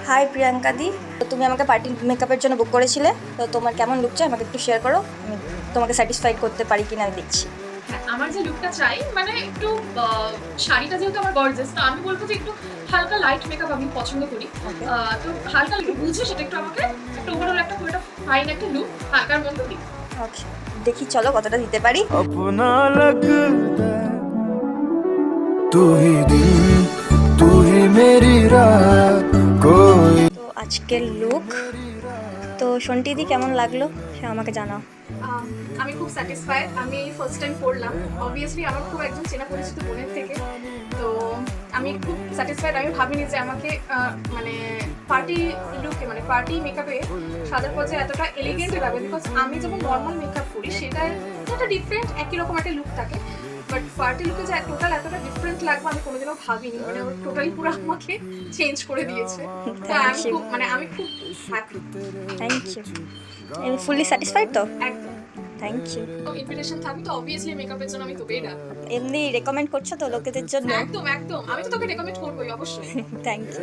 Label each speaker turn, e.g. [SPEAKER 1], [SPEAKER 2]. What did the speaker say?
[SPEAKER 1] High Priyanka দি, তো তুমি আমাকে পার্টি মেকআপের জন্য বুক করেছিলে, তো তোমার কেমন লুক চাই আমাকে একটু শেয়ার করো, আমি তোমাকে স্যাটিসফাইড করতে পারি কিনা আমি দেখছি।
[SPEAKER 2] হ্যাঁ, আমার যে লুকটা চাই মানে একটু শাড়িটা যেহেতু আমার গর্জিয়াস, তো আমি বলবো যে একটু হালকা লাইট মেকআপ আমি পছন্দ করি।
[SPEAKER 1] Okay.
[SPEAKER 2] তো হালকা একটু বুঝে সেটা একটু আমাকে একটা ওভারঅল একটা পুরোটা ফাইন একটা লুক হালকার মধ্যে দিই।
[SPEAKER 1] ওকে, দেখি চলো কতটা দিতে পারি।
[SPEAKER 3] अपना लगता तू ही दिल तू ही मेरी रात कोई
[SPEAKER 1] তো আজকের লুক, তো শন্টি দি কেমন লাগলো সে আমাকে জানাও।
[SPEAKER 2] আমি খুব স্যাটিসফাইড। আমি ফার্স্ট টাইম পড়লাম, অবভিয়াসলি আমার খুব একজন চেনা পরিচিত বোনের থেকে, তো আমি খুব স্যাটিসফাইড। আমি ভাবিনি যে আমাকে মানে পার্টি লুকে মানে পার্টি মেকআপে সাদার পথে এতটা এলিগেন্ট লাগবে, বিকজ আমি যেমন নর্মাল মেকআপ করি সেটার একটা ডিফারেন্ট একই রকম একটা লুক থাকে, বাট পার্টি লুকে যে টোটাল এতটা ডিফারেন্ট লাগবে আমি কোনোদিনও ভাবিনি। মানে ওর টোটালি পুরো আমাকে চেঞ্জ করে দিয়েছে। তো আমি খুব আমি খুব হ্যাপি।
[SPEAKER 1] Thank you. আমি ফুললি স্যাটিসফাইড তো।
[SPEAKER 2] একদম।
[SPEAKER 1] Thank you.
[SPEAKER 2] ইনভিটেশন থাকবে তো অবভিয়াসলি মেকআপের জন্য আমি তোকেই ডাকবো।
[SPEAKER 1] এমনি রেকমেন্ড করছো তো লোকেদের জন্য।
[SPEAKER 2] একদম একদম, আমি তো তোকে রেকমেন্ড করবোই অবশ্যই।
[SPEAKER 1] Thank you.